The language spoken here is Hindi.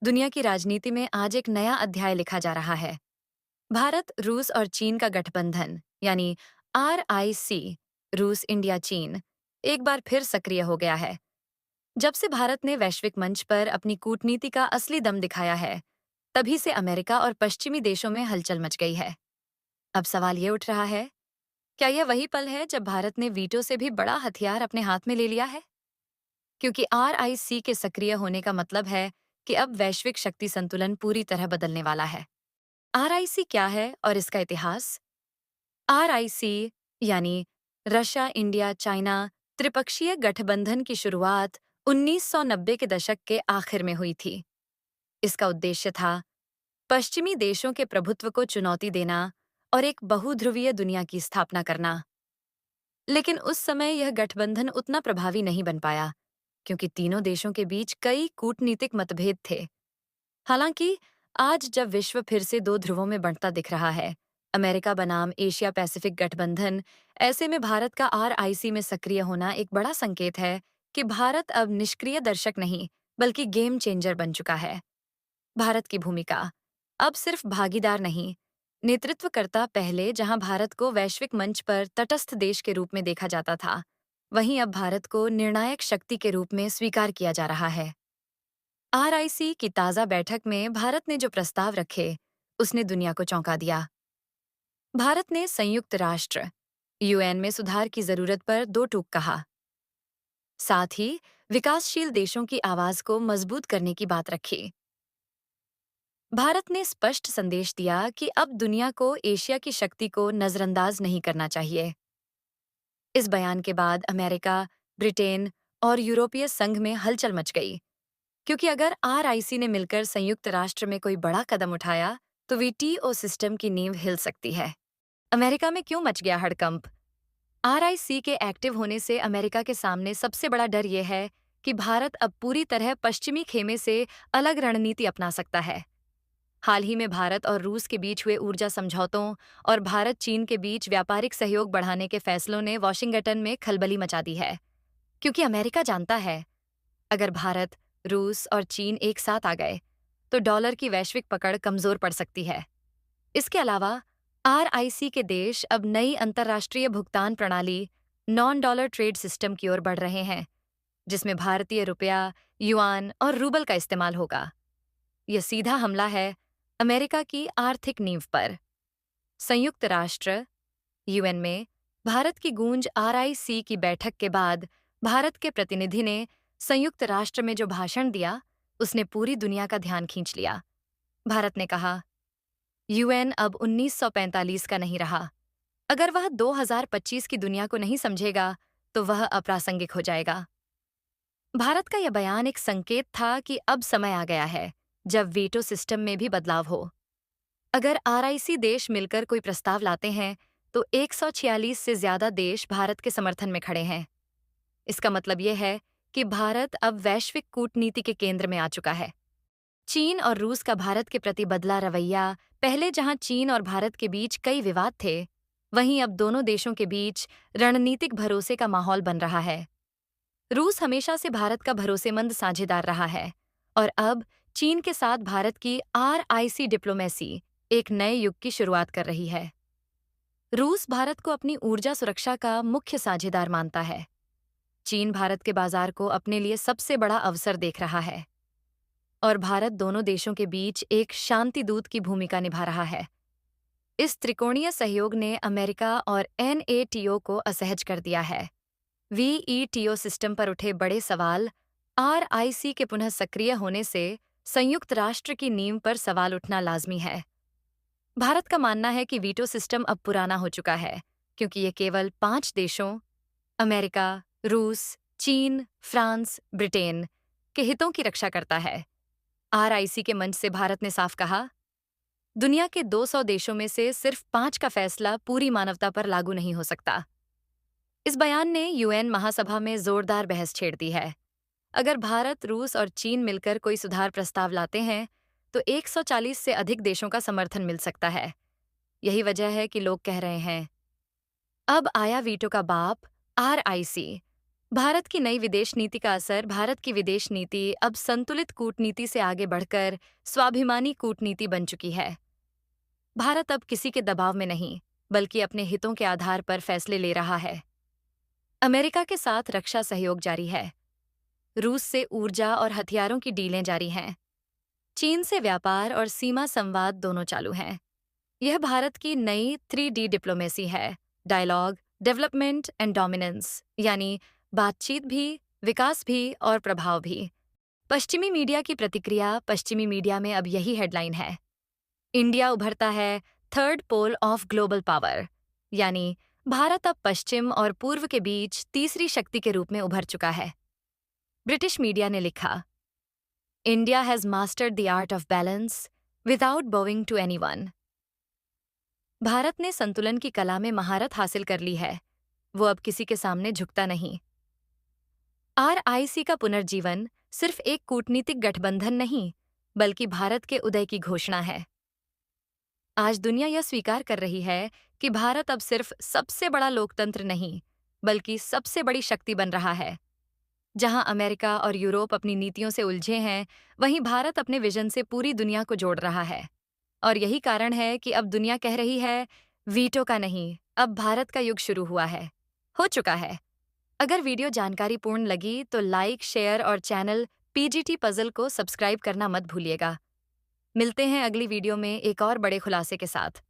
दुनिया की राजनीति में आज एक नया अध्याय लिखा जा रहा है। भारत, रूस और चीन का गठबंधन यानी RIC, रूस, इंडिया, चीन, एक बार फिर सक्रिय हो गया है। जब से भारत ने वैश्विक मंच पर अपनी कूटनीति का असली दम दिखाया है, तभी से अमेरिका और पश्चिमी देशों में हलचल मच गई है। अब सवाल ये उठ रहा है, क्या यह वही पल है जब भारत ने वीटो से भी बड़ा हथियार अपने हाथ में ले लिया है? क्योंकि RIC के सक्रिय होने का मतलब है कि अब वैश्विक शक्ति संतुलन पूरी तरह बदलने वाला है। RIC क्या है और इसका इतिहास? RIC यानी रशिया, इंडिया, चाइना त्रिपक्षीय गठबंधन की शुरुआत 1990 के दशक के आखिर में हुई थी। इसका उद्देश्य था पश्चिमी देशों के प्रभुत्व को चुनौती देना और एक बहुध्रुवीय दुनिया की स्थापना करना। लेकिन उस समय यह गठबंधन उतना प्रभावी नहीं बन पाया, क्योंकि तीनों देशों के बीच कई कूटनीतिक मतभेद थे। हालांकि आज जब विश्व फिर से दो ध्रुवों में बंटता दिख रहा है, अमेरिका बनाम एशिया पैसिफिक गठबंधन, ऐसे में भारत का RIC में सक्रिय होना एक बड़ा संकेत है कि भारत अब निष्क्रिय दर्शक नहीं, बल्कि गेम चेंजर बन चुका है। भारत की भूमिका अब सिर्फ भागीदार नहीं, नेतृत्वकर्ता। पहले जहां भारत को वैश्विक मंच पर तटस्थ देश के रूप में देखा जाता था, वहीं अब भारत को निर्णायक शक्ति के रूप में स्वीकार किया जा रहा है। RIC की ताजा बैठक में भारत ने जो प्रस्ताव रखे, उसने दुनिया को चौंका दिया। भारत ने संयुक्त राष्ट्र UN में सुधार की जरूरत पर दो टूक कहा। साथ ही विकासशील देशों की आवाज को मजबूत करने की बात रखी। भारत ने स्पष्ट संदेश दिया कि अब दुनिया को एशिया की शक्ति को नजरअंदाज नहीं करना चाहिए। इस बयान के बाद अमेरिका, ब्रिटेन और यूरोपीय संघ में हलचल मच गई, क्योंकि अगर RIC ने मिलकर संयुक्त राष्ट्र में कोई बड़ा कदम उठाया, तो WTO सिस्टम की नींव हिल सकती है। अमेरिका में क्यों मच गया हड़कंप? RIC के एक्टिव होने से अमेरिका के सामने सबसे बड़ा डर यह है कि भारत अब पूरी तरह पश्चिमी खेमे से अलग रणनीति अपना सकता है। हाल ही में भारत और रूस के बीच हुए ऊर्जा समझौतों और भारत चीन के बीच व्यापारिक सहयोग बढ़ाने के फैसलों ने वॉशिंगटन में खलबली मचा दी है, क्योंकि अमेरिका जानता है, अगर भारत, रूस और चीन एक साथ आ गए, तो डॉलर की वैश्विक पकड़ कमजोर पड़ सकती है। इसके अलावा RIC के देश अब नई अंतर्राष्ट्रीय भुगतान प्रणाली, नॉन डॉलर ट्रेड सिस्टम की ओर बढ़ रहे हैं, जिसमें भारतीय रुपया, युआन और रूबल का इस्तेमाल होगा। यह सीधा हमला है अमेरिका की आर्थिक नींव पर। संयुक्त राष्ट्र UN में भारत की गूंज RIC की बैठक के बाद भारत के प्रतिनिधि ने संयुक्त राष्ट्र में जो भाषण दिया, उसने पूरी दुनिया का ध्यान खींच लिया। भारत ने कहा, UN अब 1945 का नहीं रहा। अगर वह 2025 की दुनिया को नहीं समझेगा, तो वह अप्रासंगिक हो जाएगा। भारत का यह बयान एक संकेत था कि अब समय आ गया है जब वीटो सिस्टम में भी बदलाव हो। अगर RIC देश मिलकर कोई प्रस्ताव लाते हैं, तो 146 से ज्यादा देश भारत के समर्थन में खड़े हैं। इसका मतलब यह है कि भारत अब वैश्विक कूटनीति के केंद्र में आ चुका है। चीन और रूस का भारत के प्रति बदला रवैया, पहले जहां चीन और भारत के बीच कई विवाद थे, वहीं अब दोनों देशों के बीच रणनीतिक भरोसे का माहौल बन रहा है। रूस हमेशा से भारत का भरोसेमंद साझेदार रहा है, और अब चीन के साथ भारत की RIC डिप्लोमेसी एक नए युग की शुरुआत कर रही है। रूस भारत को अपनी ऊर्जा सुरक्षा का मुख्य साझेदार मानता है। चीन भारत के बाजार को अपने लिए सबसे बड़ा अवसर देख रहा है, और भारत दोनों देशों के बीच एक शांति दूत की भूमिका निभा रहा है। इस त्रिकोणीय सहयोग ने अमेरिका और NATO को असहज कर दिया है। WTO सिस्टम पर उठे बड़े सवाल, RIC के पुनः सक्रिय होने से संयुक्त राष्ट्र की नींव पर सवाल उठना लाजमी है। भारत का मानना है कि वीटो सिस्टम अब पुराना हो चुका है, क्योंकि ये केवल 5 देशों, अमेरिका, रूस, चीन, फ्रांस, ब्रिटेन के हितों की रक्षा करता है। RIC के मंच से भारत ने साफ कहा, दुनिया के 200 देशों में से सिर्फ 5 का फैसला पूरी मानवता पर लागू नहीं हो सकता। इस बयान ने UN महासभा में जोरदार बहस छेड़ दी है। अगर भारत, रूस और चीन मिलकर कोई सुधार प्रस्ताव लाते हैं, तो 140 से अधिक देशों का समर्थन मिल सकता है। यही वजह है कि लोग कह रहे हैं, अब आया वीटो का बाप, RIC। भारत की नई विदेश नीति का असर। भारत की विदेश नीति अब संतुलित कूटनीति से आगे बढ़कर स्वाभिमानी कूटनीति बन चुकी है। भारत अब किसी के दबाव में नहीं, बल्कि अपने हितों के आधार पर फैसले ले रहा है। अमेरिका के साथ रक्षा सहयोग जारी है। रूस से ऊर्जा और हथियारों की डीलें जारी हैं। चीन से व्यापार और सीमा संवाद दोनों चालू हैं। यह भारत की नई 3D डिप्लोमेसी है। डायलॉग, डेवलपमेंट एंड डोमिनेंस, यानी बातचीत भी, विकास भी और प्रभाव भी। पश्चिमी मीडिया की प्रतिक्रिया। पश्चिमी मीडिया में अब यही हेडलाइन है। इंडिया उभरता है third pole of global power, यानी भारत अब पश्चिम और पूर्व के बीच तीसरी शक्ति के रूप में उभर चुका है। ब्रिटिश मीडिया ने लिखा, India has mastered the art of balance without bowing to anyone. Bharat ने संतुलन की कला में महारत हासिल कर ली है। वो अब किसी के सामने झुकता नहीं। RIC का पुनर्जीवन सिर्फ एक कूटनीतिक गठबंधन नहीं, बल्कि भारत के उदय की घोषणा है। आज दुनिया यह स्वीकार कर रही है कि भारत अब सिर्फ सबसे बड़ा लोकतंत्र नहीं, बल्कि सबसे बड़ी शक्ति बन रहा है। जहां अमेरिका और यूरोप अपनी नीतियों से उलझे हैं, वहीं भारत अपने विजन से पूरी दुनिया को जोड़ रहा है। और यही कारण है कि अब दुनिया कह रही है, वीटो का नहीं, अब भारत का युग शुरू हुआ है, हो चुका है। अगर वीडियो जानकारीपूर्ण लगी तो लाइक, शेयर और चैनल PGT पजल को सब्सक्राइब करना मत भूलिएगा। मिलते हैं अगली वीडियो में एक और बड़े खुलासे के साथ।